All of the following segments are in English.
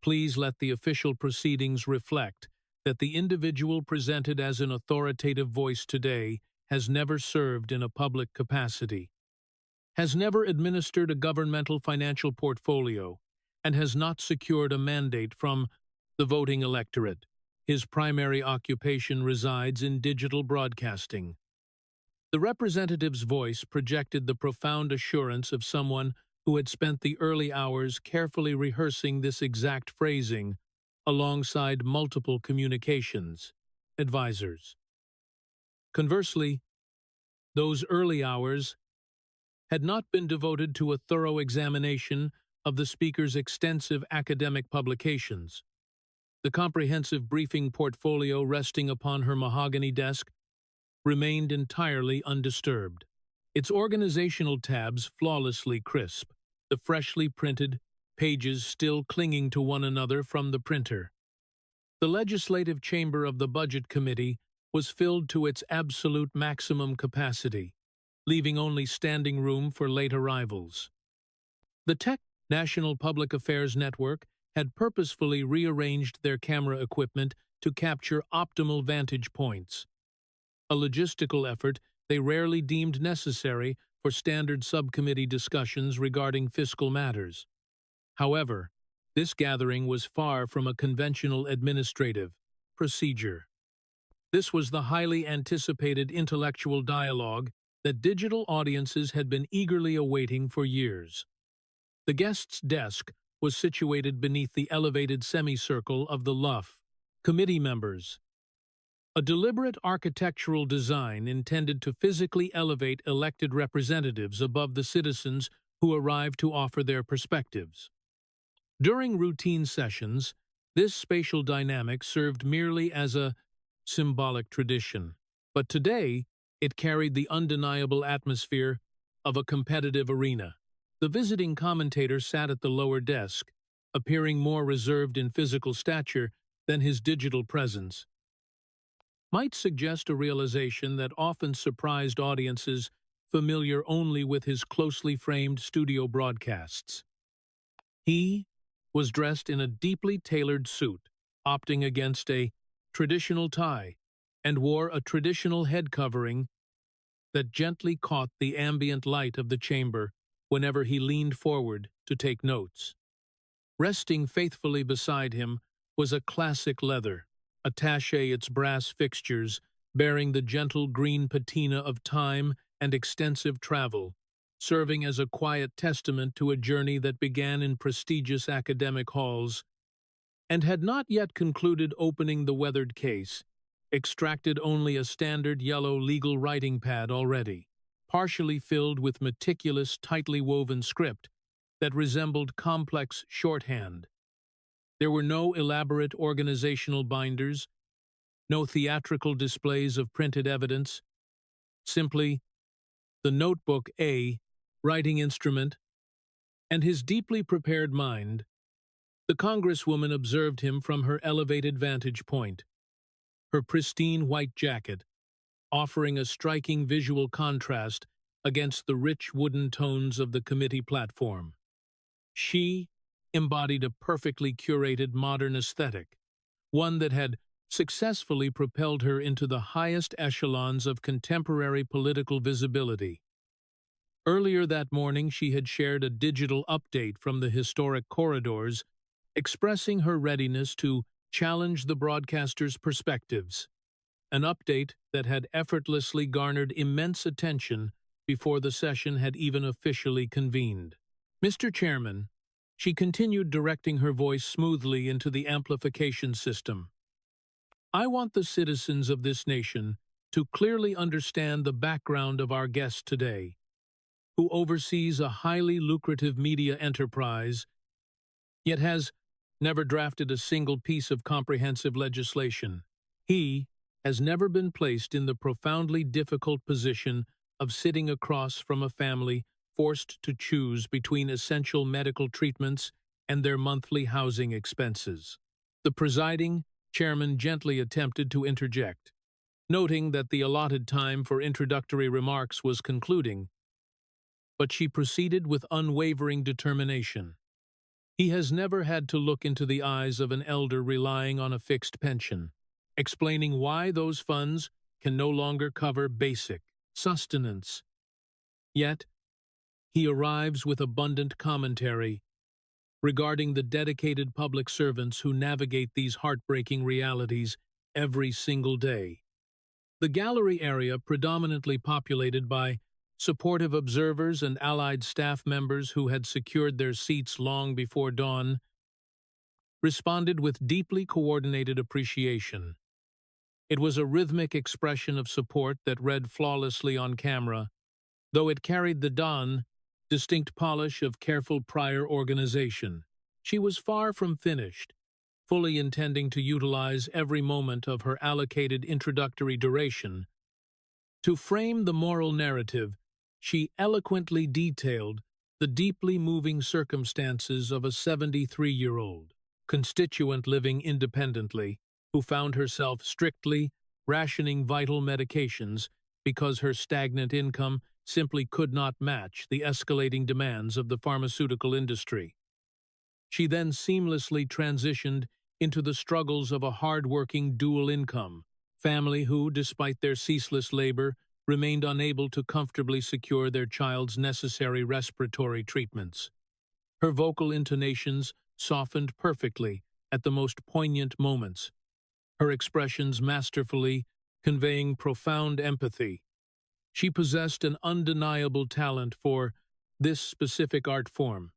Please let the official proceedings reflect that the individual presented as an authoritative voice today has never served in a public capacity, has never administered a governmental financial portfolio, and has not secured a mandate from the voting electorate. His primary occupation resides in digital broadcasting. The representative's voice projected the profound assurance of someone who had spent the early hours carefully rehearsing this exact phrasing alongside multiple communications advisors. Conversely, those early hours had not been devoted to a thorough examination of the speaker's extensive academic publications. The comprehensive briefing portfolio resting upon her mahogany desk remained entirely undisturbed, its organizational tabs flawlessly crisp, the freshly printed pages still clinging to one another from the printer. The legislative chamber of the Budget Committee was filled to its absolute maximum capacity, leaving only standing room for late arrivals. The Tech National Public Affairs Network had purposefully rearranged their camera equipment to capture optimal vantage points, a logistical effort they rarely deemed necessary for standard subcommittee discussions regarding fiscal matters. However, this gathering was far from a conventional administrative procedure. This was the highly anticipated intellectual dialogue that digital audiences had been eagerly awaiting for years. The guest's desk was situated beneath the elevated semicircle of the LUF committee members, a deliberate architectural design intended to physically elevate elected representatives above the citizens who arrived to offer their perspectives. During routine sessions, this spatial dynamic served merely as a symbolic tradition, but today it carried the undeniable atmosphere of a competitive arena. The visiting commentator sat at the lower desk, appearing more reserved in physical stature than his digital presence. Might suggest a realization that often surprised audiences familiar only with his closely framed studio broadcasts. He was dressed in a deeply tailored suit, opting against a traditional tie, and wore a traditional head covering that gently caught the ambient light of the chamber whenever he leaned forward to take notes. Resting faithfully beside him was a classic leather, attaché its brass fixtures, bearing the gentle green patina of time and extensive travel, serving as a quiet testament to a journey that began in prestigious academic halls and had not yet concluded opening the weathered case, extracted only a standard yellow legal writing pad already, partially filled with meticulous, tightly woven script that resembled complex shorthand. There were no elaborate organizational binders, no theatrical displays of printed evidence, simply the notebook A, writing instrument, and his deeply prepared mind. The Congresswoman observed him from her elevated vantage point, her pristine white jacket offering a striking visual contrast against the rich wooden tones of the committee platform. She embodied a perfectly curated modern aesthetic, one that had successfully propelled her into the highest echelons of contemporary political visibility. Earlier that morning, she had shared a digital update from the historic corridors, expressing her readiness to challenge the broadcaster's perspectives, an update that had effortlessly garnered immense attention before the session had even officially convened. Mr. Chairman, she continued, directing her voice smoothly into the amplification system, I want the citizens of this nation to clearly understand the background of our guest today, who oversees a highly lucrative media enterprise, yet has never drafted a single piece of comprehensive legislation. He has never been placed in the profoundly difficult position of sitting across from a family forced to choose between essential medical treatments and their monthly housing expenses. The presiding chairman gently attempted to interject, noting that the allotted time for introductory remarks was concluding, but she proceeded with unwavering determination. He has never had to look into the eyes of an elder relying on a fixed pension, explaining why those funds can no longer cover basic sustenance. Yet, he arrives with abundant commentary regarding the dedicated public servants who navigate these heartbreaking realities every single day. The gallery area, predominantly populated by supportive observers and allied staff members who had secured their seats long before dawn, responded with deeply coordinated appreciation. It was a rhythmic expression of support that read flawlessly on camera, though it carried the distinct polish of careful prior organization. She was far from finished, fully intending to utilize every moment of her allocated introductory duration. To frame the moral narrative, she eloquently detailed the deeply moving circumstances of a 73-year-old constituent living independently, who found herself strictly rationing vital medications because her stagnant income simply could not match the escalating demands of the pharmaceutical industry. She then seamlessly transitioned into the struggles of a hard-working dual-income family who, despite their ceaseless labor, remained unable to comfortably secure their child's necessary respiratory treatments. Her vocal intonations softened perfectly at the most poignant moments, her expressions masterfully conveying profound empathy. She possessed an undeniable talent for this specific art form,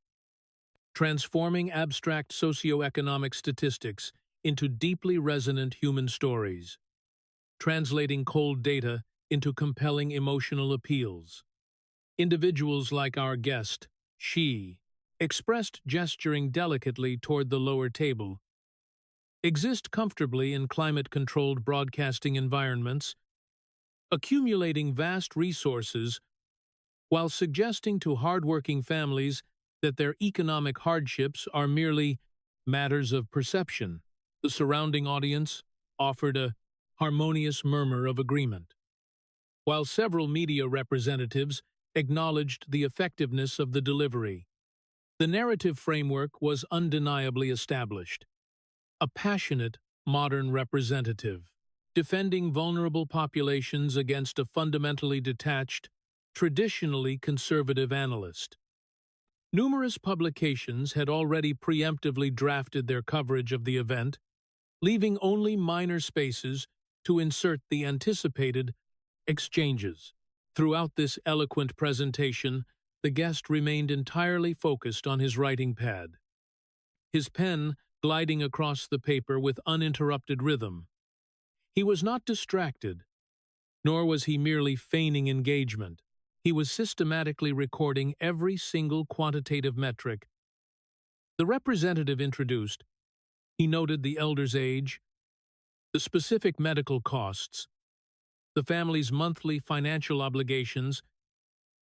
transforming abstract socioeconomic statistics into deeply resonant human stories, translating cold data into compelling emotional appeals. Individuals like our guest, she, expressed gesturing delicately toward the lower table, exist comfortably in climate-controlled broadcasting environments, accumulating vast resources while suggesting to hardworking families that their economic hardships are merely matters of perception. The surrounding audience offered a harmonious murmur of agreement, while several media representatives acknowledged the effectiveness of the delivery. The narrative framework was undeniably established. A passionate, modern representative, defending vulnerable populations against a fundamentally detached, traditionally conservative analyst. Numerous publications had already preemptively drafted their coverage of the event, leaving only minor spaces to insert the anticipated exchanges. Throughout this eloquent presentation, the guest remained entirely focused on his writing pad, his pen gliding across the paper with uninterrupted rhythm. He was not distracted, nor was he merely feigning engagement. He was systematically recording every single quantitative metric. The representative introduced. He noted the elder's age, the specific medical costs, the family's monthly financial obligations,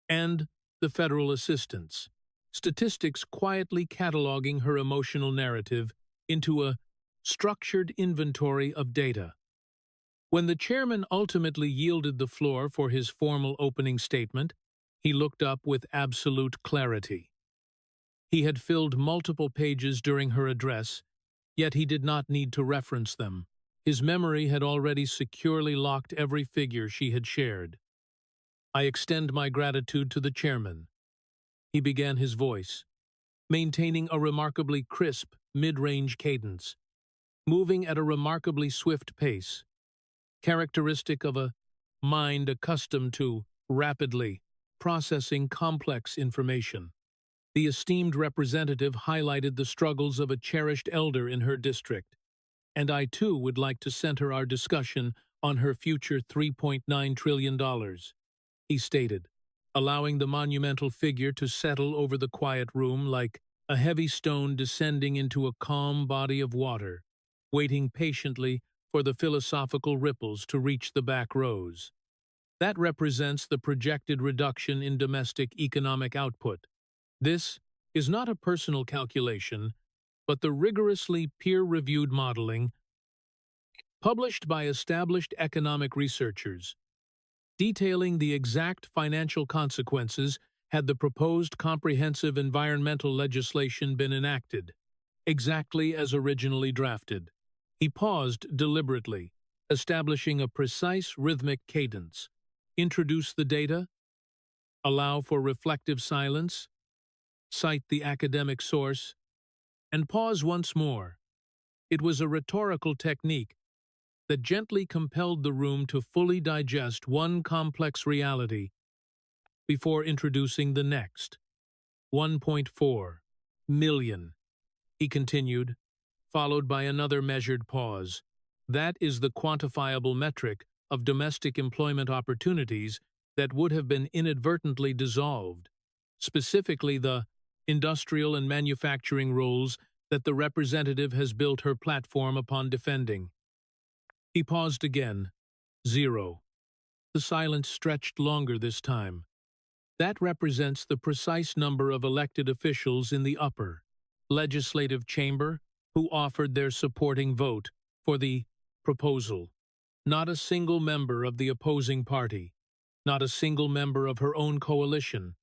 and the federal assistance. Statistics quietly cataloging her emotional narrative into a structured inventory of data. When the chairman ultimately yielded the floor for his formal opening statement, he looked up with absolute clarity. He had filled multiple pages during her address, yet he did not need to reference them. His memory had already securely locked every figure she had shared. "I extend my gratitude to the chairman," he began his voice, maintaining a remarkably crisp, mid-range cadence, moving at a remarkably swift pace, characteristic of a mind accustomed to rapidly processing complex information. The esteemed representative highlighted the struggles of a cherished elder in her district, and I too would like to center our discussion on her future $3.9 trillion, he stated, allowing the monumental figure to settle over the quiet room like a heavy stone descending into a calm body of water, waiting patiently for the philosophical ripples to reach the back rows. That represents the projected reduction in domestic economic output. This is not a personal calculation, but the rigorously peer-reviewed modeling published by established economic researchers, detailing the exact financial consequences had the proposed comprehensive environmental legislation been enacted, exactly as originally drafted. He paused deliberately, establishing a precise rhythmic cadence. Introduce the data, allow for reflective silence, cite the academic source, and pause once more. It was a rhetorical technique that gently compelled the room to fully digest one complex reality before introducing the next. 1.4 million, he continued, followed by another measured pause. That is the quantifiable metric of domestic employment opportunities that would have been inadvertently dissolved, specifically the industrial and manufacturing roles that the representative has built her platform upon defending. He paused again. 0. The silence stretched longer this time. That represents the precise number of elected officials in the upper legislative chamber who offered their supporting vote for the proposal. Not a single member of the opposing party, not a single member of her own coalition,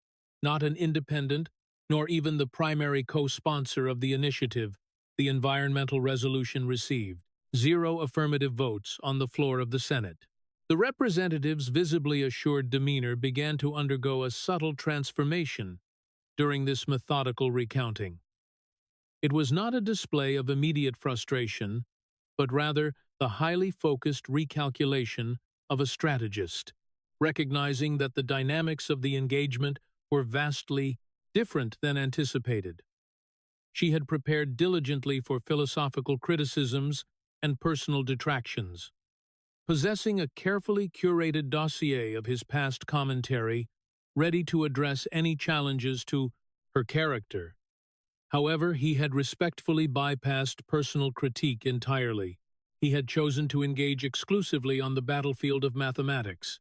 not an independent, nor even the primary co-sponsor of the initiative the environmental resolution received. 0 affirmative votes on the floor of the Senate. The representative's visibly assured demeanor began to undergo a subtle transformation during this methodical recounting. It was not a display of immediate frustration, but rather the highly focused recalculation of a strategist, recognizing that the dynamics of the engagement were vastly different than anticipated. She had prepared diligently for philosophical criticisms and personal detractions, possessing a carefully curated dossier of his past commentary, ready to address any challenges to her character. However, he had respectfully bypassed personal critique entirely. He had chosen to engage exclusively on the battlefield of mathematics.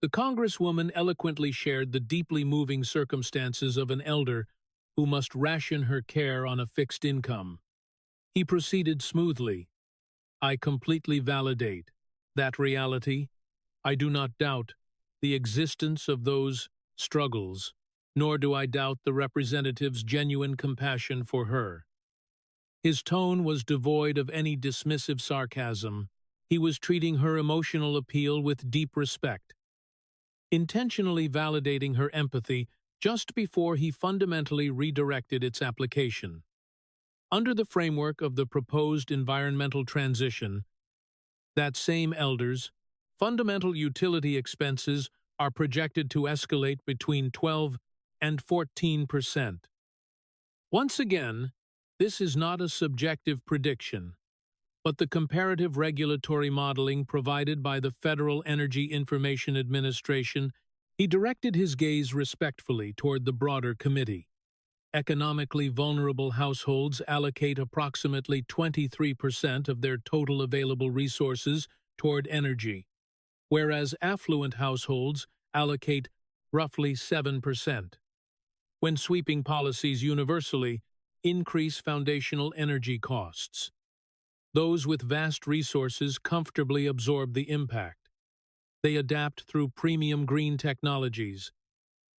The Congresswoman eloquently shared the deeply moving circumstances of an elder who must ration her care on a fixed income. He proceeded smoothly. I completely validate that reality. I do not doubt the existence of those struggles, nor do I doubt the representative's genuine compassion for her. His tone was devoid of any dismissive sarcasm. He was treating her emotional appeal with deep respect, intentionally validating her empathy just before he fundamentally redirected its application. Under the framework of the proposed environmental transition, that same elder's fundamental utility expenses are projected to escalate between 12 and 14%. Once again, this is not a subjective prediction, but the comparative regulatory modeling provided by the Federal Energy Information Administration. He directed his gaze respectfully toward the broader committee. Economically vulnerable households allocate approximately 23% of their total available resources toward energy, whereas affluent households allocate roughly 7%. When sweeping policies universally increase foundational energy costs, those with vast resources comfortably absorb the impact. They adapt through premium green technologies,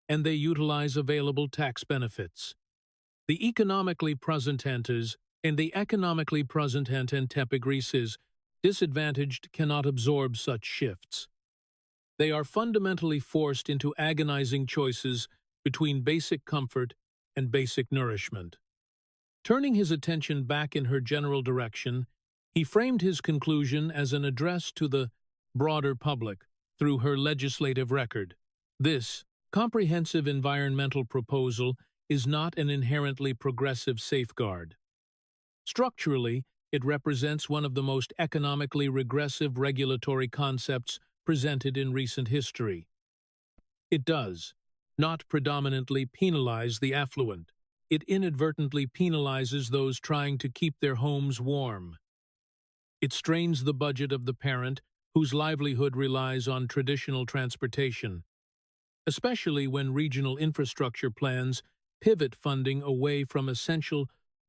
and they utilize available tax benefits. The economically present enters and the economically present entepigrises disadvantaged cannot absorb such shifts. They are fundamentally forced into agonizing choices between basic comfort and basic nourishment. Turning his attention back in her general direction, he framed his conclusion as an address to the broader public through her legislative record. This comprehensive environmental proposal is not an inherently progressive safeguard. Structurally, it represents one of the most economically regressive regulatory concepts presented in recent history. It does not predominantly penalize the affluent. It inadvertently penalizes those trying to keep their homes warm. It strains the budget of the parent whose livelihood relies on traditional transportation, especially when regional infrastructure plans pivot funding away from essential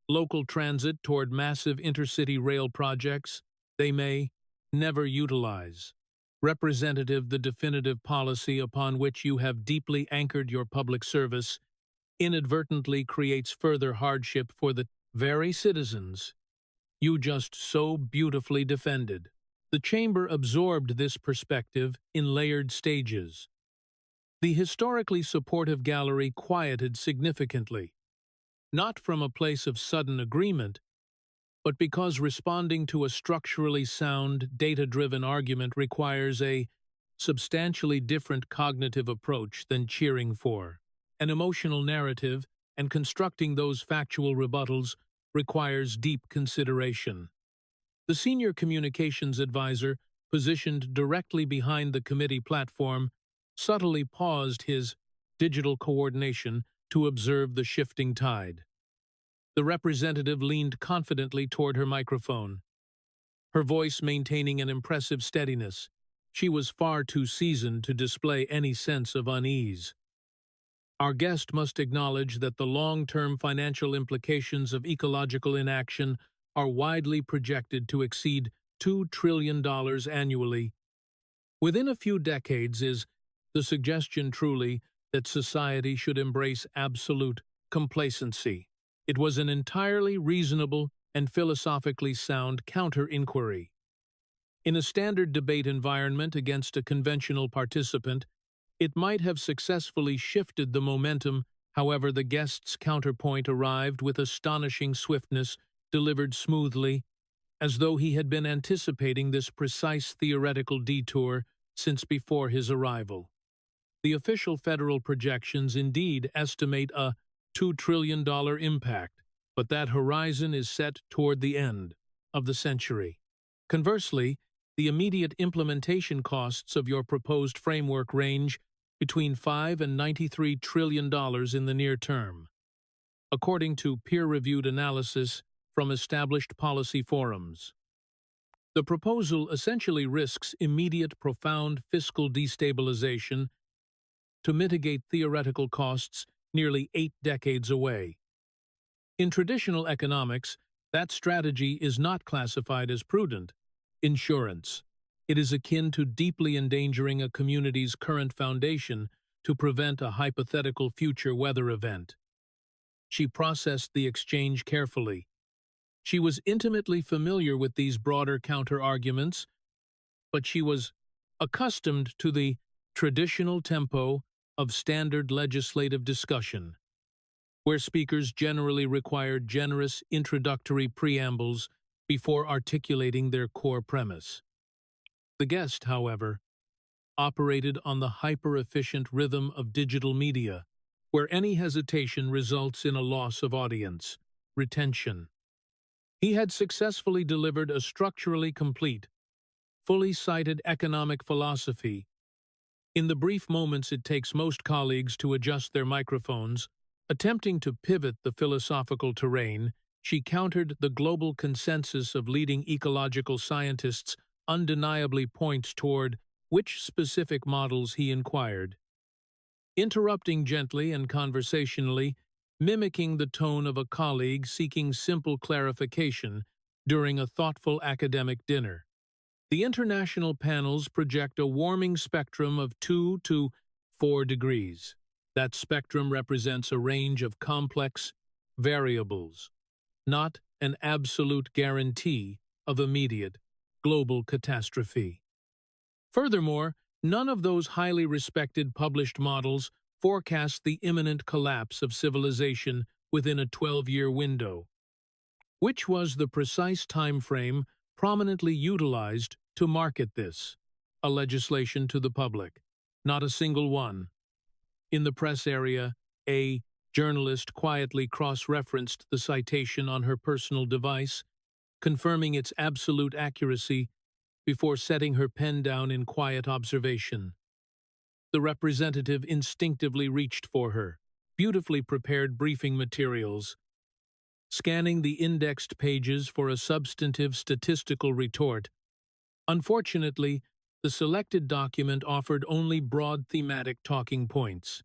local transit toward massive intercity rail projects they may never utilize. Representative, the definitive policy upon which you have deeply anchored your public service inadvertently creates further hardship for the very citizens you just so beautifully defended. The chamber absorbed this perspective in layered stages. The historically supportive gallery quieted significantly, not from a place of sudden agreement, but because responding to a structurally sound, data-driven argument requires a substantially different cognitive approach than cheering for an emotional narrative, and constructing those factual rebuttals requires deep consideration. The senior communications advisor, positioned directly behind the committee platform, subtly paused his digital coordination to observe the shifting tide. The representative leaned confidently toward her microphone, her voice maintaining an impressive steadiness. She was far too seasoned to display any sense of unease. Our guest must acknowledge that the long-term financial implications of ecological inaction are widely projected to exceed $2 trillion annually. Within a few decades is the suggestion truly that society should embrace absolute complacency. It was an entirely reasonable and philosophically sound counter-inquiry. In a standard debate environment against a conventional participant, it might have successfully shifted the momentum. However, the guest's counterpoint arrived with astonishing swiftness, delivered smoothly, as though he had been anticipating this precise theoretical detour since before his arrival. The official federal projections indeed estimate a $2 trillion impact, but that horizon is set toward the end of the century. Conversely, the immediate implementation costs of your proposed framework range between $5 and $93 trillion in the near term, according to peer-reviewed analysis from established policy forums. The proposal essentially risks immediate profound fiscal destabilization to mitigate theoretical costs nearly 8 decades away. In traditional economics, that strategy is not classified as prudent. Insurance. It is akin to deeply endangering a community's current foundation to prevent a hypothetical future weather event. She processed the exchange carefully. She was intimately familiar with these broader counter-arguments, but she was accustomed to the traditional tempo of standard legislative discussion, where speakers generally required generous introductory preambles before articulating their core premise. The guest, however, operated on the hyper-efficient rhythm of digital media, where any hesitation results in a loss of audience retention. He had successfully delivered a structurally complete, fully cited economic philosophy. In the brief moments it takes most colleagues to adjust their microphones, attempting to pivot the philosophical terrain, she countered the global consensus of leading ecological scientists undeniably points toward which specific models he inquired. Interrupting gently and conversationally, mimicking the tone of a colleague seeking simple clarification during a thoughtful academic dinner. The international panels project a warming spectrum of 2 to 4 degrees. That spectrum represents a range of complex variables, not an absolute guarantee of immediate global catastrophe. Furthermore, none of those highly respected published models forecast the imminent collapse of civilization within a 12-year window, which was the precise time frame prominently utilized to market this, a legislation to the public. Not a single one. In the press area, a journalist quietly cross-referenced the citation on her personal device, confirming its absolute accuracy before setting her pen down in quiet observation. The representative instinctively reached for her beautifully prepared briefing materials, scanning the indexed pages for a substantive statistical retort. Unfortunately, the selected document offered only broad thematic talking points.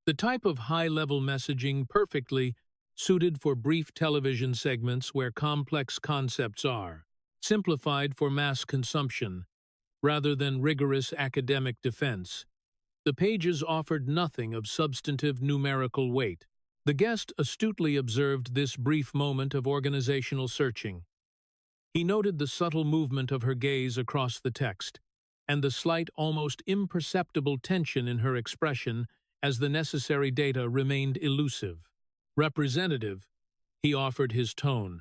The type of high-level messaging perfectly suited for brief television segments where complex concepts are simplified for mass consumption. rather than rigorous academic defense. The pages offered nothing of substantive numerical weight. The guest astutely observed this brief moment of organizational searching. He noted the subtle movement of her gaze across the text, and the slight, almost imperceptible tension in her expression as the necessary data remained elusive. Representative, he offered his tone,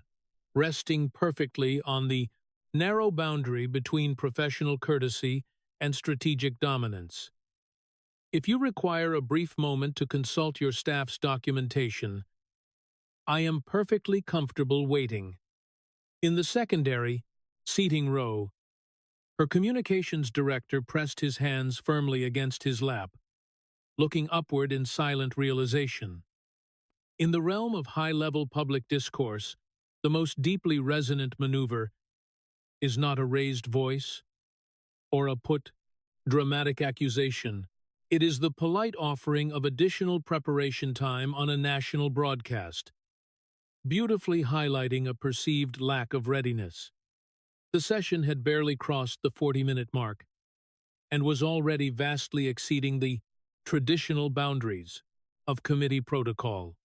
resting perfectly on the narrow boundary between professional courtesy and strategic dominance. If you require a brief moment to consult your staff's documentation, I am perfectly comfortable waiting. In the secondary, seating row, her communications director pressed his hands firmly against his lap, looking upward in silent realization. In the realm of high-level public discourse, the most deeply resonant maneuver is not a raised voice or a dramatic accusation. It is the polite offering of additional preparation time on a national broadcast, beautifully highlighting a perceived lack of readiness. The session had barely crossed the 40-minute mark and was already vastly exceeding the traditional boundaries of committee protocol.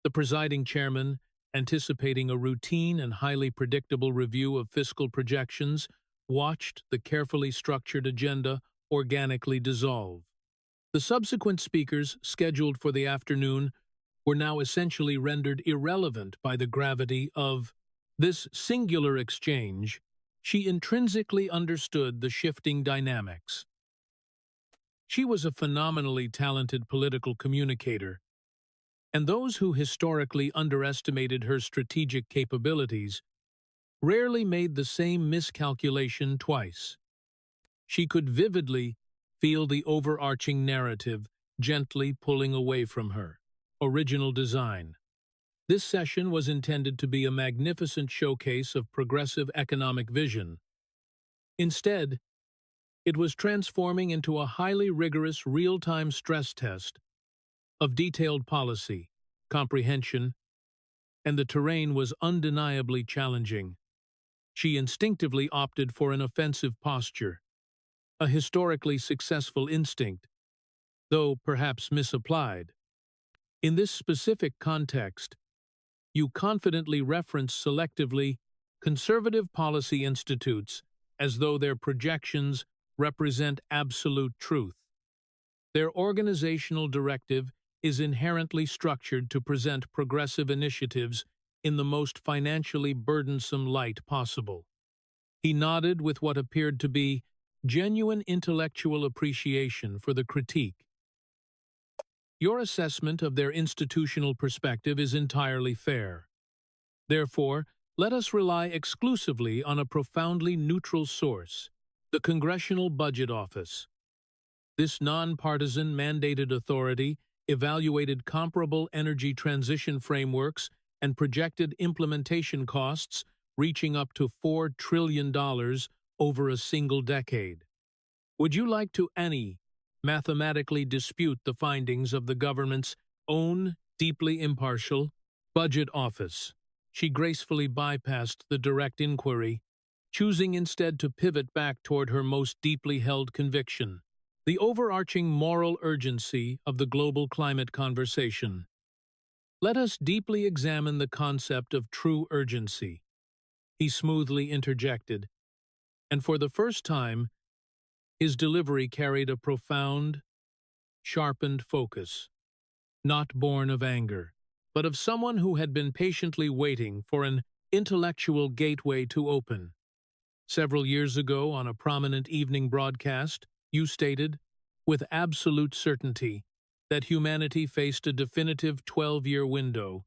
The presiding chairman, anticipating a routine and highly predictable review of fiscal projections, watched the carefully structured agenda organically dissolve. The subsequent speakers, scheduled for the afternoon, were now essentially rendered irrelevant by the gravity of this singular exchange. She intrinsically understood the shifting dynamics. She was a phenomenally talented political communicator, and those who historically underestimated her strategic capabilities rarely made the same miscalculation twice. She could vividly feel the overarching narrative gently pulling away from her original design. This session was intended to be a magnificent showcase of progressive economic vision. Instead, it was transforming into a highly rigorous real-time stress test of detailed policy, comprehension, and the terrain was undeniably challenging. She instinctively opted for an offensive posture, a historically successful instinct, though perhaps misapplied. In this specific context, you confidently reference selectively conservative policy institutes as though their projections represent absolute truth. Their organizational directive is inherently structured to present progressive initiatives in the most financially burdensome light possible. He nodded with what appeared to be genuine intellectual appreciation for the critique. Your assessment of their institutional perspective is entirely fair. Therefore, let us rely exclusively on a profoundly neutral source, the Congressional Budget Office. This nonpartisan mandated authority evaluated comparable energy transition frameworks and projected implementation costs reaching up to $4 trillion over a single decade. Would you like to mathematically dispute the findings of the government's own deeply impartial budget office? She gracefully bypassed the direct inquiry, choosing instead to pivot back toward her most deeply held conviction, the overarching moral urgency of the global climate conversation. Let us deeply examine the concept of true urgency, he smoothly interjected, and for the first time, his delivery carried a profound, sharpened focus, not born of anger, but of someone who had been patiently waiting for an intellectual gateway to open. Several years ago, on a prominent evening broadcast, you stated, with absolute certainty, that humanity faced a definitive 12-year window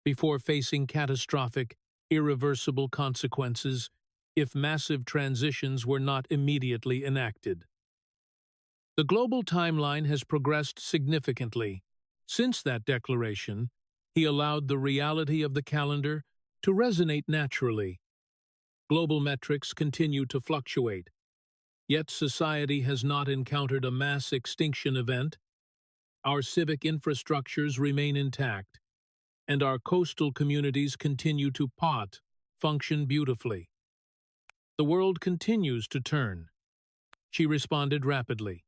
before facing catastrophic, irreversible consequences if massive transitions were not immediately enacted. The global timeline has progressed significantly. Since that declaration, he allowed the reality of the calendar to resonate naturally. Global metrics continue to fluctuate, yet society has not encountered a mass extinction event. Our civic infrastructures remain intact, and our coastal communities continue to function beautifully. The world continues to turn, she responded rapidly.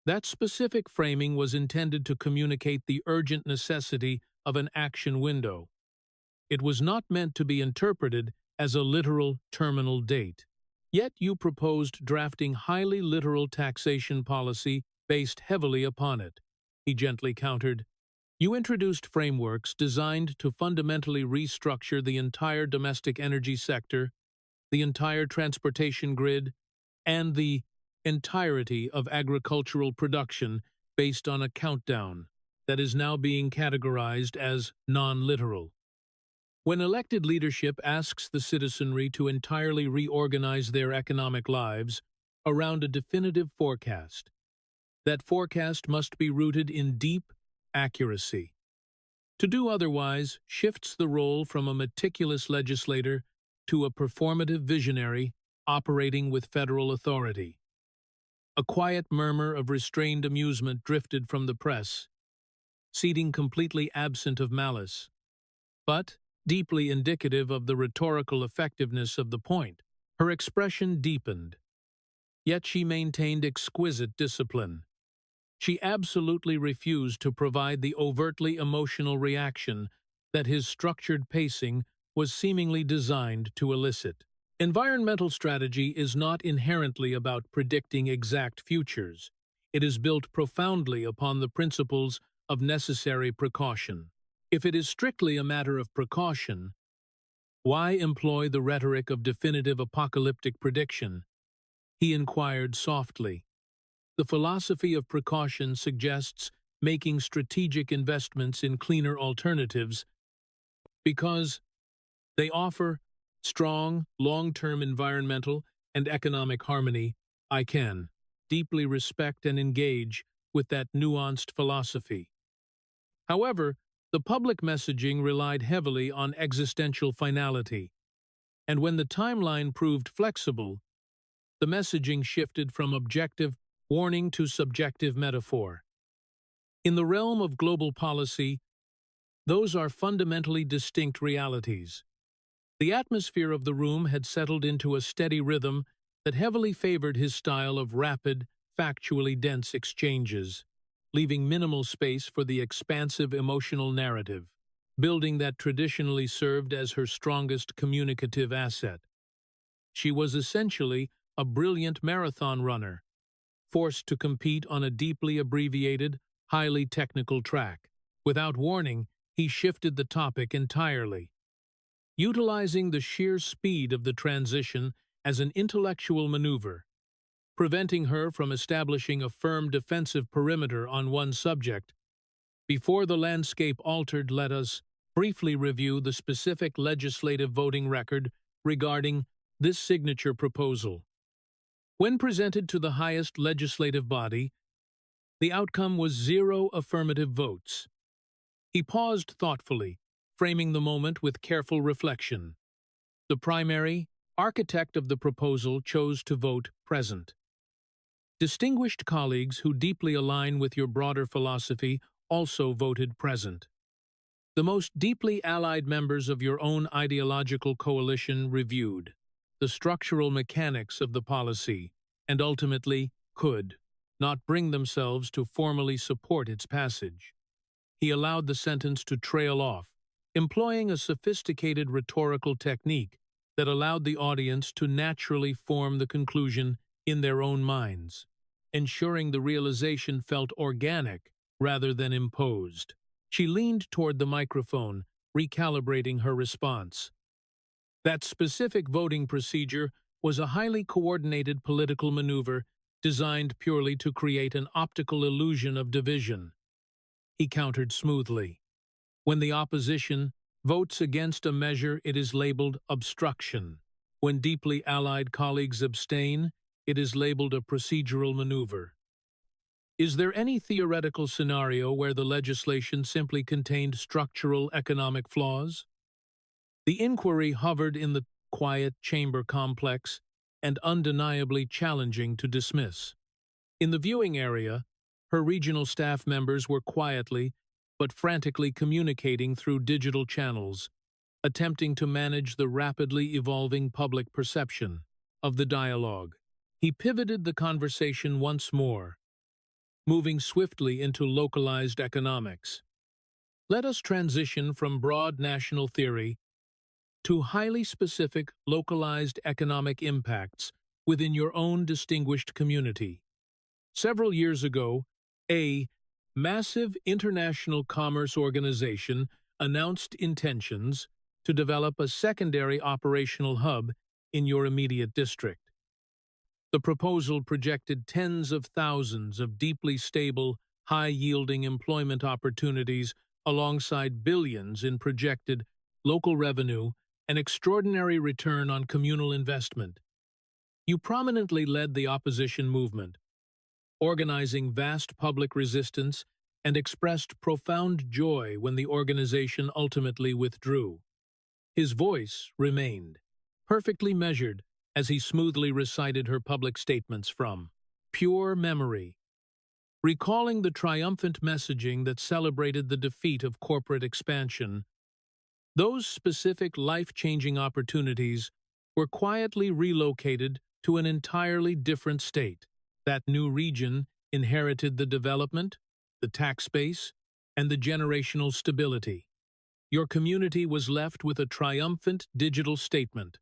That specific framing was intended to communicate the urgent necessity of an action window. It was not meant to be interpreted as a literal terminal date. Yet you proposed drafting highly literal taxation policy based heavily upon it, he gently countered. You introduced frameworks designed to fundamentally restructure the entire domestic energy sector, the entire transportation grid, and the entirety of agricultural production based on a countdown that is now being categorized as non-literal. When elected leadership asks the citizenry to entirely reorganize their economic lives around a definitive forecast, that forecast must be rooted in deep accuracy. To do otherwise shifts the role from a meticulous legislator to a performative visionary operating with federal authority. A quiet murmur of restrained amusement drifted from the press, seeming completely absent of malice, but deeply indicative of the rhetorical effectiveness of the point. Her expression deepened, yet she maintained exquisite discipline. She absolutely refused to provide the overtly emotional reaction that his structured pacing was seemingly designed to elicit. Environmental strategy is not inherently about predicting exact futures. It is built profoundly upon the principles of necessary precaution. If it is strictly a matter of precaution, why employ the rhetoric of definitive apocalyptic prediction? He inquired softly. The philosophy of precaution suggests making strategic investments in cleaner alternatives because they offer strong, long-term environmental and economic harmony. I can deeply respect and engage with that nuanced philosophy. However, the public messaging relied heavily on existential finality, and when the timeline proved flexible, the messaging shifted from objective warning to subjective metaphor. In the realm of global policy, those are fundamentally distinct realities. The atmosphere of the room had settled into a steady rhythm that heavily favored his style of rapid, factually dense exchanges, leaving minimal space for the expansive emotional narrative, building that traditionally served as her strongest communicative asset. She was essentially a brilliant marathon runner, forced to compete on a deeply abbreviated, highly technical track. Without warning, he shifted the topic entirely, utilizing the sheer speed of the transition as an intellectual maneuver, preventing her from establishing a firm defensive perimeter on one subject. Before the landscape altered, let us briefly review the specific legislative voting record regarding this signature proposal. When presented to the highest legislative body, the outcome was 0 affirmative votes. He paused thoughtfully, framing the moment with careful reflection. The primary architect of the proposal chose to vote present. Distinguished colleagues who deeply align with your broader philosophy also voted present. The most deeply allied members of your own ideological coalition reviewed the structural mechanics of the policy and ultimately could not bring themselves to formally support its passage. He allowed the sentence to trail off, employing a sophisticated rhetorical technique that allowed the audience to naturally form the conclusion in their own minds, ensuring the realization felt organic rather than imposed. She leaned toward the microphone, recalibrating her response. That specific voting procedure was a highly coordinated political maneuver designed purely to create an optical illusion of division. He countered smoothly. When the opposition votes against a measure, it is labeled obstruction. When deeply allied colleagues abstain, it is labeled a procedural maneuver. Is there any theoretical scenario where the legislation simply contained structural economic flaws? The inquiry hovered in the quiet chamber complex and undeniably challenging to dismiss. In the viewing area, her regional staff members were quietly but frantically communicating through digital channels, attempting to manage the rapidly evolving public perception of the dialogue. He pivoted the conversation once more, moving swiftly into localized economics. Let us transition from broad national theory to highly specific, localized economic impacts within your own distinguished community. Several years ago, a massive international commerce organization announced intentions to develop a secondary operational hub in your immediate district. The proposal projected tens of thousands of deeply stable, high-yielding employment opportunities alongside billions in projected local revenue and extraordinary return on communal investment. You prominently led the opposition movement, organizing vast public resistance, and expressed profound joy when the organization ultimately withdrew. His voice remained, perfectly measured, as he smoothly recited her public statements from pure memory, recalling the triumphant messaging that celebrated the defeat of corporate expansion. Those specific life-changing opportunities were quietly relocated to an entirely different state. That new region inherited the development, the tax base, and the generational stability. Your community was left with a triumphant digital statement.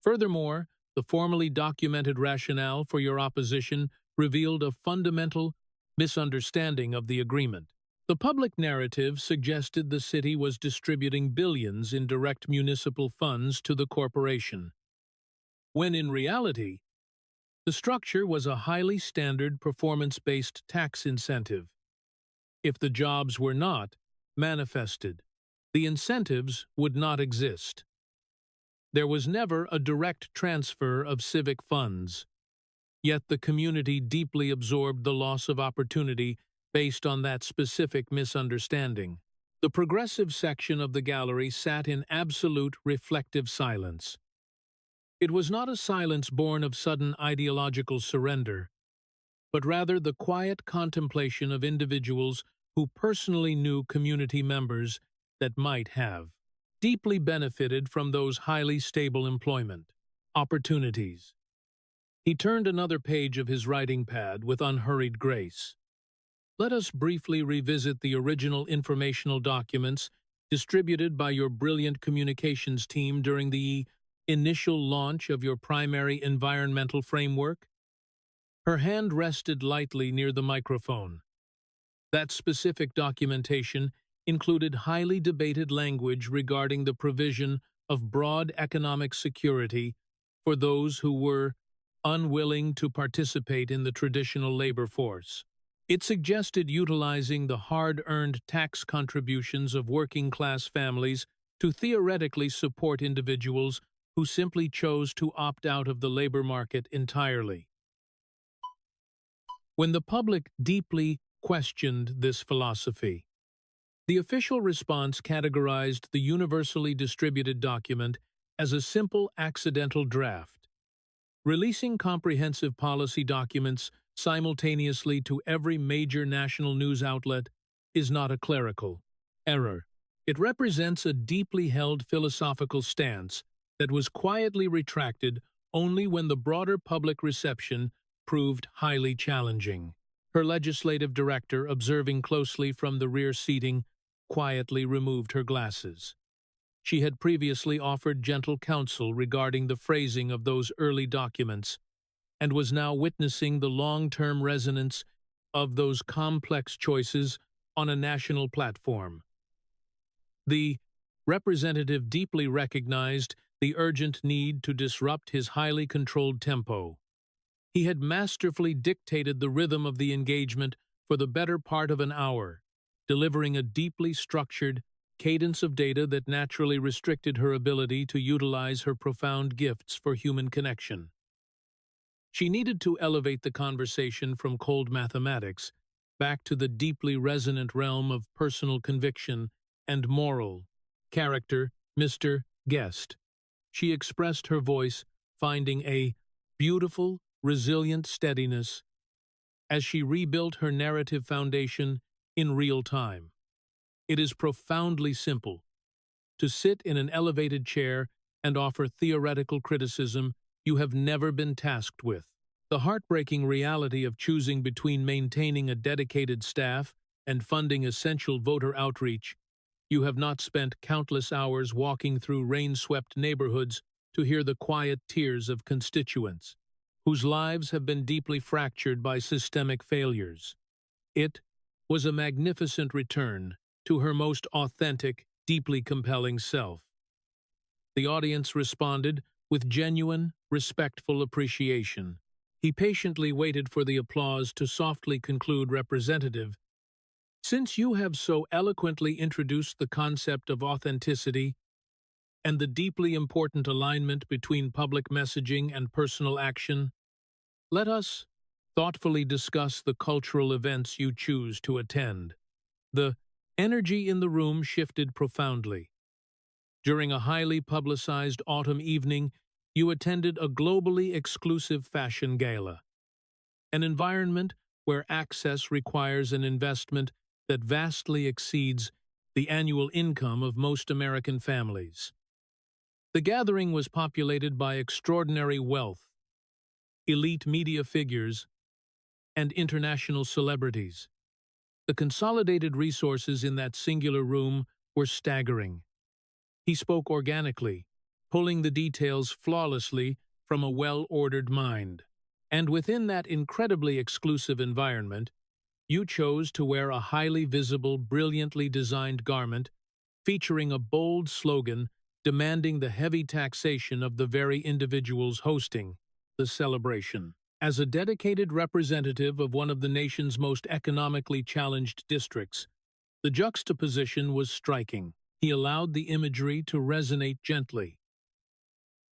Furthermore, the formally documented rationale for your opposition revealed a fundamental misunderstanding of the agreement. The public narrative suggested the city was distributing billions in direct municipal funds to the corporation, when in reality, the structure was a highly standard performance-based tax incentive. If the jobs were not manifested, the incentives would not exist. There was never a direct transfer of civic funds, yet the community deeply absorbed the loss of opportunity based on that specific misunderstanding. The progressive section of the gallery sat in absolute reflective silence. It was not a silence born of sudden ideological surrender, but rather the quiet contemplation of individuals who personally knew community members that might have deeply benefited from those highly stable employment opportunities. He turned another page of his writing pad with unhurried grace. Let us briefly revisit the original informational documents distributed by your brilliant communications team during the initial launch of your primary environmental framework. Her hand rested lightly near the microphone. That specific documentation included highly debated language regarding the provision of broad economic security for those who were unwilling to participate in the traditional labor force. It suggested utilizing the hard-earned tax contributions of working-class families to theoretically support individuals who simply chose to opt out of the labor market entirely. When the public deeply questioned this philosophy, the official response categorized the universally distributed document as a simple accidental draft. Releasing comprehensive policy documents simultaneously to every major national news outlet is not a clerical error. It represents a deeply held philosophical stance that was quietly retracted only when the broader public reception proved highly challenging. Her legislative director, observing closely from the rear seating, quietly removed her glasses. She had previously offered gentle counsel regarding the phrasing of those early documents, and was now witnessing the long-term resonance of those complex choices on a national platform. The representative deeply recognized the urgent need to disrupt his highly controlled tempo. He had masterfully dictated the rhythm of the engagement for the better part of an hour, delivering a deeply structured cadence of data that naturally restricted her ability to utilize her profound gifts for human connection. She needed to elevate the conversation from cold mathematics back to the deeply resonant realm of personal conviction and moral character. Mr. Guest. She expressed her voice, finding a beautiful, resilient steadiness as she rebuilt her narrative foundation in real time. It is profoundly simple. To sit in an elevated chair and offer theoretical criticism you have never been tasked with. The heartbreaking reality of choosing between maintaining a dedicated staff and funding essential voter outreach. You have not spent countless hours walking through rain-swept neighborhoods to hear the quiet tears of constituents, whose lives have been deeply fractured by systemic failures. It was a magnificent return to her most authentic, deeply compelling self. The audience responded with genuine, respectful appreciation. He patiently waited for the applause to softly conclude, "Representative, since you have so eloquently introduced the concept of authenticity and the deeply important alignment between public messaging and personal action, let us thoughtfully discuss the cultural events you choose to attend." The energy in the room shifted profoundly. During a highly publicized autumn evening, you attended a globally exclusive fashion gala, an environment where access requires an investment that vastly exceeds the annual income of most American families. The gathering was populated by extraordinary wealth, elite media figures, and international celebrities. The consolidated resources in that singular room were staggering. He spoke organically, pulling the details flawlessly from a well-ordered mind. And within that incredibly exclusive environment, you chose to wear a highly visible, brilliantly designed garment featuring a bold slogan demanding the heavy taxation of the very individuals hosting the celebration. As a dedicated representative of one of the nation's most economically challenged districts, the juxtaposition was striking. He allowed the imagery to resonate gently.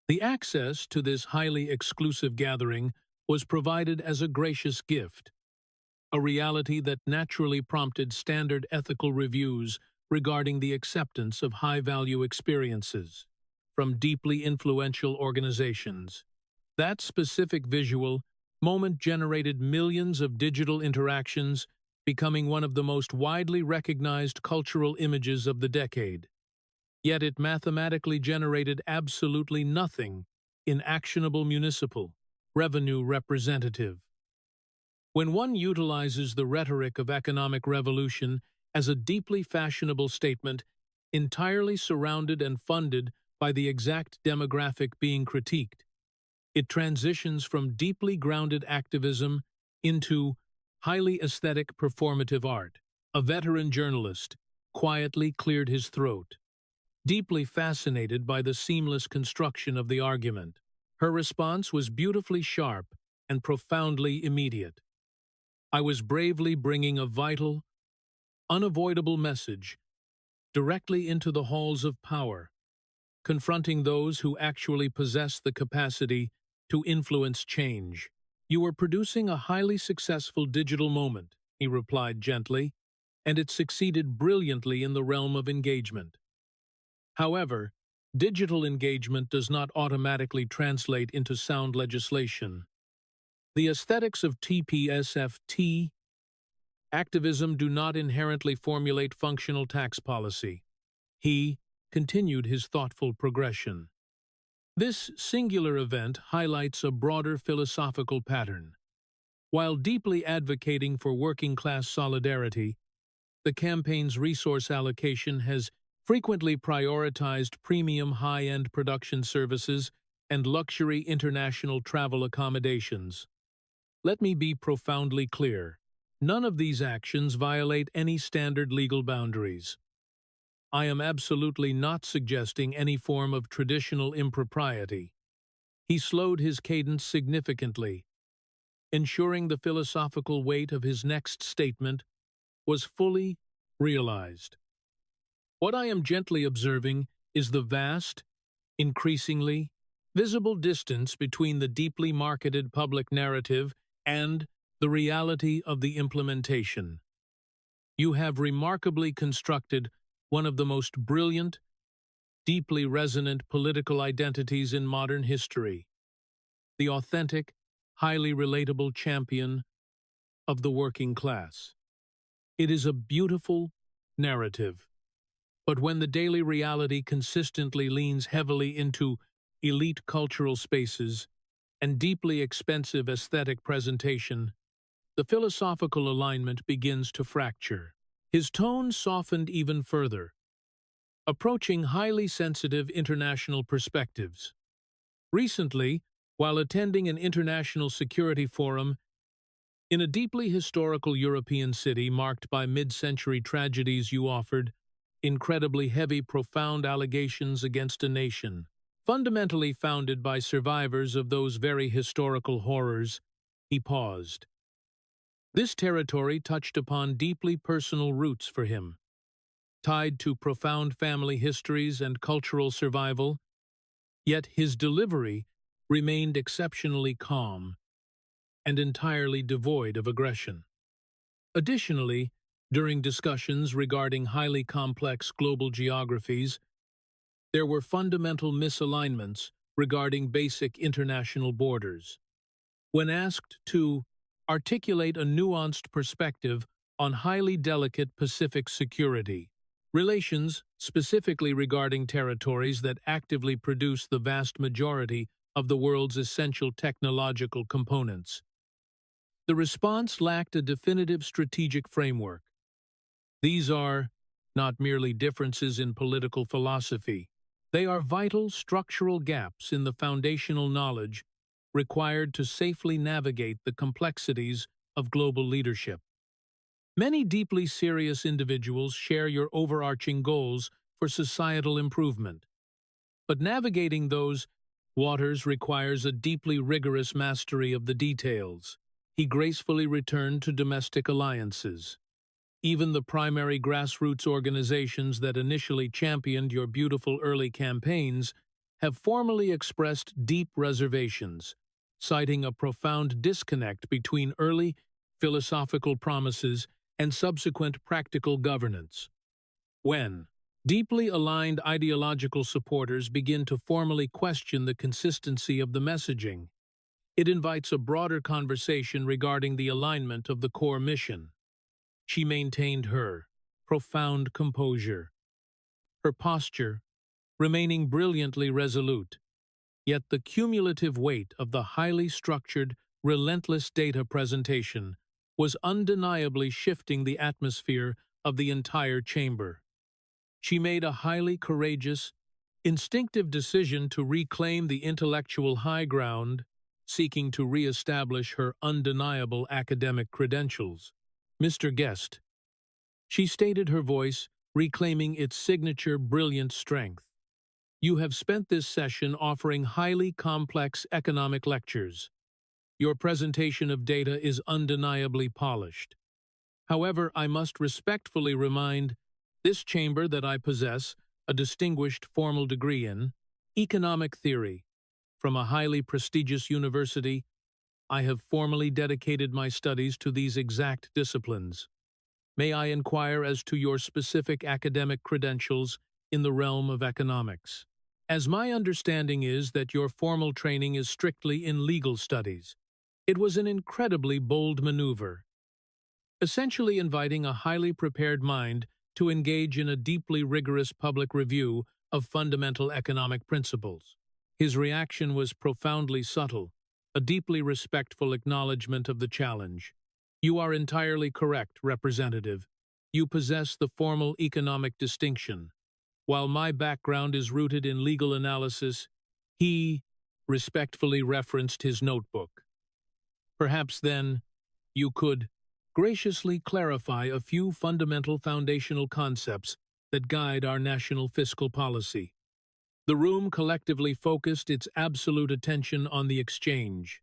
The access to this highly exclusive gathering was provided as a gracious gift, a reality that naturally prompted standard ethical reviews regarding the acceptance of high-value experiences from deeply influential organizations. That specific visual moment generated millions of digital interactions, becoming one of the most widely recognized cultural images of the decade. Yet it mathematically generated absolutely nothing in actionable municipal revenue representative. When one utilizes the rhetoric of economic revolution as a deeply fashionable statement, entirely surrounded and funded by the exact demographic being critiqued, it transitions from deeply grounded activism into highly aesthetic performative art. A veteran journalist quietly cleared his throat, deeply fascinated by the seamless construction of the argument. Her response was beautifully sharp and profoundly immediate. "I was bravely bringing a vital, unavoidable message directly into the halls of power, confronting those who actually possess the capacity to influence change." "You were producing a highly successful digital moment," he replied gently, "and it succeeded brilliantly in the realm of engagement. However, digital engagement does not automatically translate into sound legislation. The aesthetics of TPSFT activism do not inherently formulate functional tax policy." He continued his thoughtful progression. This singular event highlights a broader philosophical pattern. While deeply advocating for working-class solidarity, the campaign's resource allocation has frequently prioritized premium high-end production services and luxury international travel accommodations. Let me be profoundly clear. None of these actions violate any standard legal boundaries. I am absolutely not suggesting any form of traditional impropriety. He slowed his cadence significantly, ensuring the philosophical weight of his next statement was fully realized. "What I am gently observing is the vast, increasingly visible distance between the deeply marketed public narrative and the reality of the implementation. You have remarkably constructed one of the most brilliant, deeply resonant political identities in modern history, the authentic, highly relatable champion of the working class. It is a beautiful narrative, but when the daily reality consistently leans heavily into elite cultural spaces, and deeply expensive aesthetic presentation, the philosophical alignment begins to fracture. His tone softened even further, approaching highly sensitive international perspectives. Recently, while attending an international security forum in a deeply historical European city marked by mid-century tragedies, you offered incredibly heavy, profound allegations against a nation, fundamentally founded by survivors of those very historical horrors. He paused. This territory touched upon deeply personal roots for him, tied to profound family histories and cultural survival, yet his delivery remained exceptionally calm and entirely devoid of aggression. Additionally, during discussions regarding highly complex global geographies, there were fundamental misalignments regarding basic international borders. When asked to articulate a nuanced perspective on highly delicate Pacific security relations, specifically regarding territories that actively produce the vast majority of the world's essential technological components, the response lacked a definitive strategic framework. These are not merely differences in political philosophy. They are vital structural gaps in the foundational knowledge required to safely navigate the complexities of global leadership. Many deeply serious individuals share your overarching goals for societal improvement, but navigating those waters requires a deeply rigorous mastery of the details. He gracefully returned to domestic alliances. Even the primary grassroots organizations that initially championed your beautiful early campaigns have formally expressed deep reservations, citing a profound disconnect between early philosophical promises and subsequent practical governance. When deeply aligned ideological supporters begin to formally question the consistency of the messaging, it invites a broader conversation regarding the alignment of the core mission. She maintained her profound composure, her posture remaining brilliantly resolute, yet the cumulative weight of the highly structured, relentless data presentation was undeniably shifting the atmosphere of the entire chamber. She made a highly courageous, instinctive decision to reclaim the intellectual high ground, seeking to re-establish her undeniable academic credentials. Mr. Guest, she stated, her voice reclaiming its signature brilliant strength. You have spent this session offering highly complex economic lectures. Your presentation of data is undeniably polished. However, I must respectfully remind this chamber that I possess a distinguished formal degree in economic theory. From a highly prestigious university, I have formally dedicated my studies to these exact disciplines. May I inquire as to your specific academic credentials in the realm of economics? As my understanding is that your formal training is strictly in legal studies. It was an incredibly bold maneuver, essentially inviting a highly prepared mind to engage in a deeply rigorous public review of fundamental economic principles. His reaction was profoundly subtle, a deeply respectful acknowledgement of the challenge. You are entirely correct, Representative. You possess the formal economic distinction. While my background is rooted in legal analysis, he respectfully referenced his notebook. Perhaps then, you could graciously clarify a few fundamental foundational concepts that guide our national fiscal policy. The room collectively focused its absolute attention on the exchange.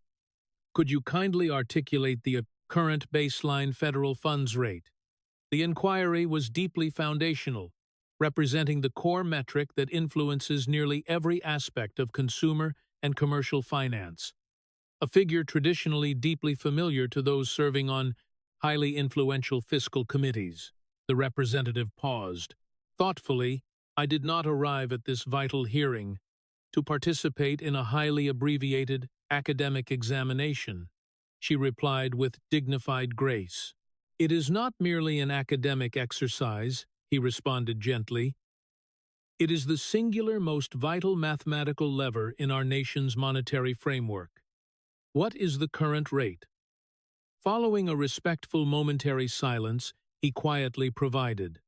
Could you kindly articulate the current baseline federal funds rate? The inquiry was deeply foundational, representing the core metric that influences nearly every aspect of consumer and commercial finance. A figure traditionally deeply familiar to those serving on highly influential fiscal committees. The representative paused. Thoughtfully, I did not arrive at this vital hearing to participate in a highly abbreviated academic examination, she replied with dignified grace. It is not merely an academic exercise, he responded gently. It is the singular most vital mathematical lever in our nation's monetary framework. What is the current rate? Following a respectful momentary silence, he quietly provided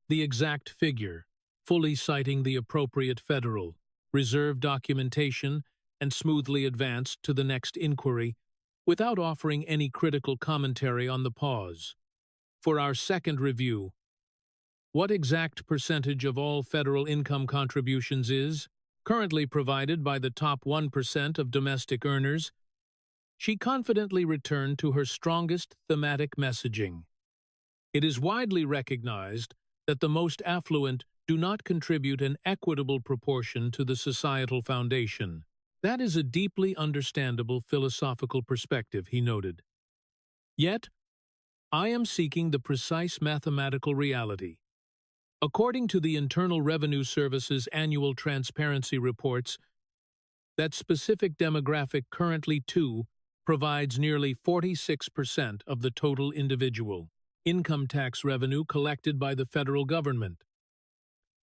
the exact figure, fully citing the appropriate federal, reserve documentation, and smoothly advanced to the next inquiry, without offering any critical commentary on the pause. For our second review, what exact percentage of all federal income contributions is currently provided by the top 1% of domestic earners? She confidently returned to her strongest thematic messaging. It is widely recognized that the most affluent do not contribute an equitable proportion to the societal foundation. That is a deeply understandable philosophical perspective, he noted. Yet, I am seeking the precise mathematical reality. According to the Internal Revenue Service's annual transparency reports, that specific demographic currently, too, provides nearly 46% of the total individual income tax revenue collected by the federal government.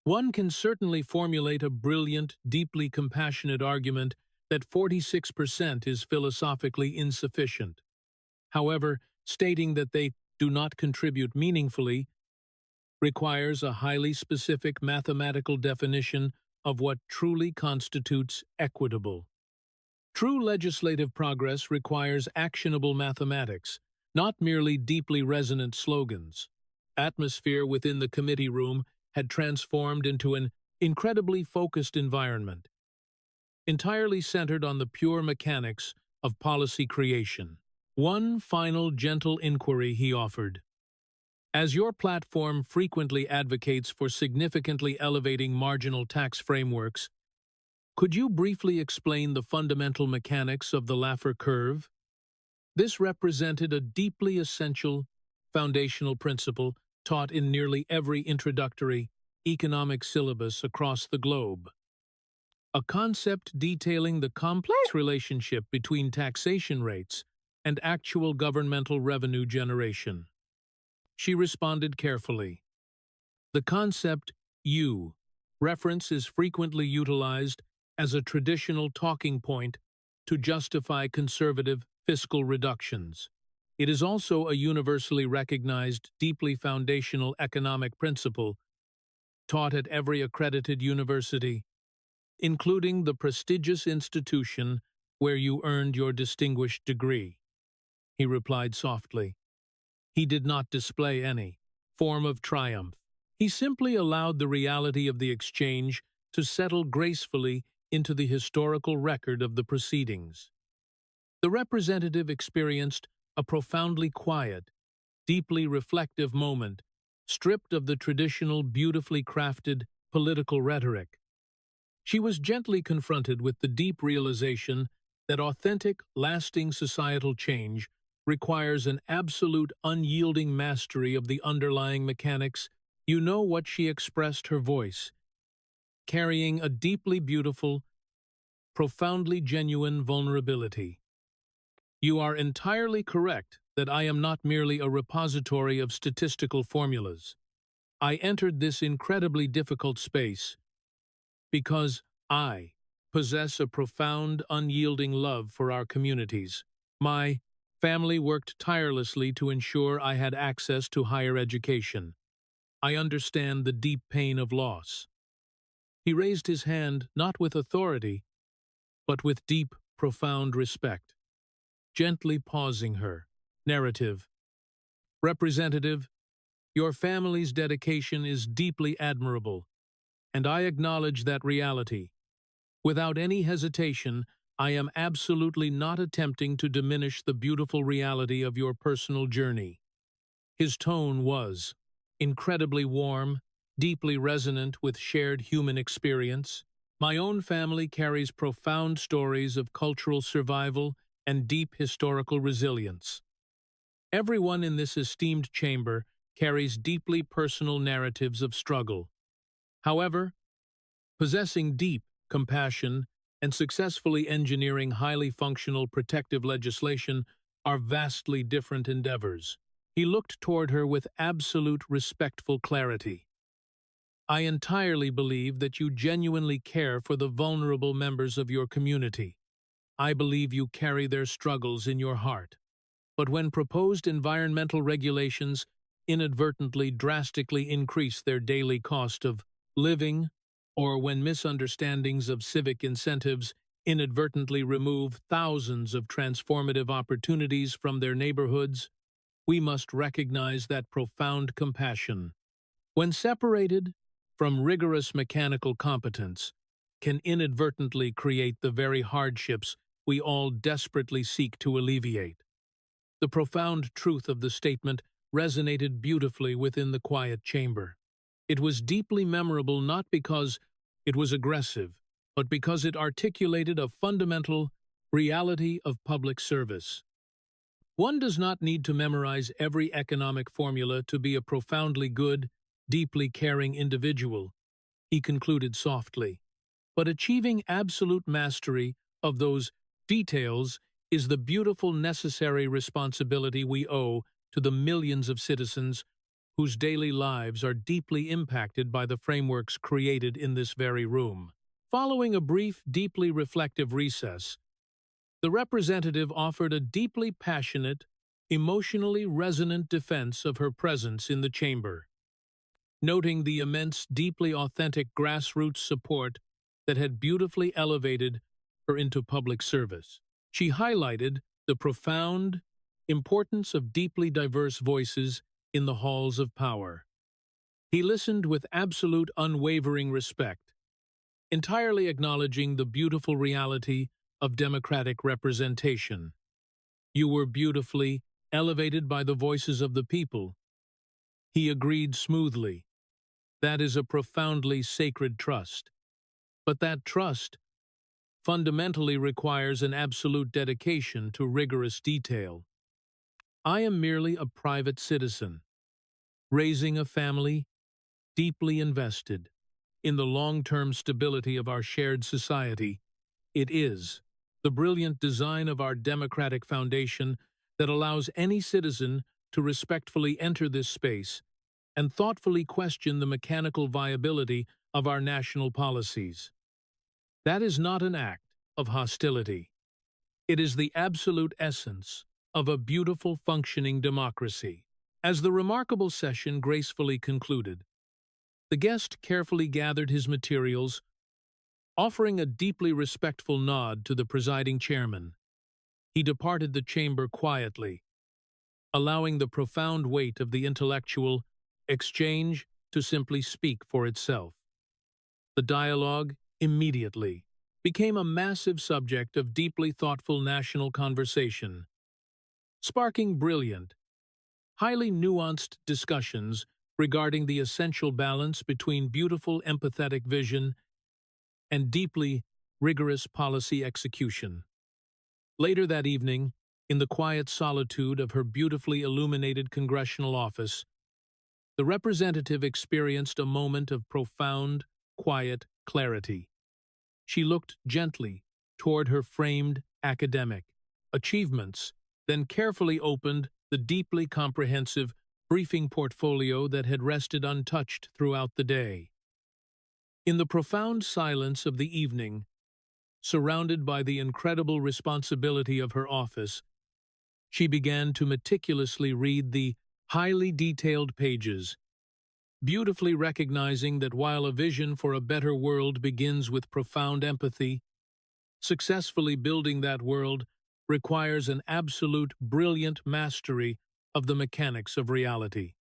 One can certainly formulate a brilliant, deeply compassionate argument that 46% is philosophically insufficient. However, stating that they do not contribute meaningfully requires a highly specific mathematical definition of what truly constitutes equitable. True legislative progress requires actionable mathematics, not merely deeply resonant slogans. Atmosphere within the committee room had transformed into an incredibly focused environment, entirely centered on the pure mechanics of policy creation. One final gentle inquiry he offered. As your platform frequently advocates for significantly elevating marginal tax frameworks, could you briefly explain the fundamental mechanics of the Laffer curve? This represented a deeply essential, foundational principle taught in nearly every introductory economic syllabus across the globe. A concept detailing the complex relationship between taxation rates and actual governmental revenue generation. She responded carefully. The concept U reference is frequently utilized as a traditional talking point to justify conservative fiscal reductions. It is also a universally recognized, deeply foundational economic principle taught at every accredited university, including the prestigious institution where you earned your distinguished degree. He replied softly. He did not display any form of triumph. He simply allowed the reality of the exchange to settle gracefully into the historical record of the proceedings. The representative experienced a profoundly quiet, deeply reflective moment, stripped of the traditional, beautifully crafted political rhetoric. She was gently confronted with the deep realization that authentic, lasting societal change requires an absolute, unyielding mastery of the underlying mechanics. You know what she expressed her voice, carrying a deeply beautiful, profoundly genuine vulnerability. You are entirely correct that I am not merely a repository of statistical formulas. I entered this incredibly difficult space because I possess a profound, unyielding love for our communities. My family worked tirelessly to ensure I had access to higher education. I understand the deep pain of loss. He raised his hand not with authority, but with deep, profound respect, gently pausing her narrative. Representative, your family's dedication is deeply admirable, and I acknowledge that reality. Without any hesitation, I am absolutely not attempting to diminish the beautiful reality of your personal journey. His tone was incredibly warm, deeply resonant with shared human experience. My own family carries profound stories of cultural survival and deep historical resilience. Everyone in this esteemed chamber carries deeply personal narratives of struggle. However, possessing deep compassion and successfully engineering highly functional protective legislation are vastly different endeavors. He looked toward her with absolute respectful clarity. I entirely believe that you genuinely care for the vulnerable members of your community. I believe you carry their struggles in your heart. But when proposed environmental regulations inadvertently drastically increase their daily cost of living, or when misunderstandings of civic incentives inadvertently remove thousands of transformative opportunities from their neighborhoods, we must recognize that profound compassion, when separated from rigorous mechanical competence, can inadvertently create the very hardships we all desperately seek to alleviate. The profound truth of the statement resonated beautifully within the quiet chamber. It was deeply memorable not because it was aggressive, but because it articulated a fundamental reality of public service. One does not need to memorize every economic formula to be a profoundly good, deeply caring individual, he concluded softly. But achieving absolute mastery of those details is the beautiful necessary responsibility we owe to the millions of citizens whose daily lives are deeply impacted by the frameworks created in this very room. Following a brief, deeply reflective recess, the representative offered a deeply passionate, emotionally resonant defense of her presence in the chamber, noting the immense, deeply authentic grassroots support that had beautifully elevated her into public service. She highlighted the profound importance of deeply diverse voices in the halls of power. He listened with absolute unwavering respect, entirely acknowledging the beautiful reality of democratic representation. You were beautifully elevated by the voices of the people. He agreed smoothly. That is a profoundly sacred trust. But that trust fundamentally requires an absolute dedication to rigorous detail. I am merely a private citizen, raising a family deeply invested in the long-term stability of our shared society. It is the brilliant design of our democratic foundation that allows any citizen to respectfully enter this space and thoughtfully question the mechanical viability of our national policies. That is not an act of hostility. It is the absolute essence of a beautiful functioning democracy. As the remarkable session gracefully concluded, the guest carefully gathered his materials, offering a deeply respectful nod to the presiding chairman. He departed the chamber quietly, allowing the profound weight of the intellectual exchange to simply speak for itself. The dialogue immediately became a massive subject of deeply thoughtful national conversation, sparking brilliant, highly nuanced discussions regarding the essential balance between beautiful empathetic vision and deeply rigorous policy execution. Later that evening, in the quiet solitude of her beautifully illuminated congressional office, the representative experienced a moment of profound, quiet clarity. She looked gently toward her framed academic achievements, then carefully opened the deeply comprehensive briefing portfolio that had rested untouched throughout the day. In the profound silence of the evening, surrounded by the incredible responsibility of her office, she began to meticulously read the highly detailed pages, beautifully recognizing that while a vision for a better world begins with profound empathy, successfully building that world requires an absolute brilliant mastery of the mechanics of reality.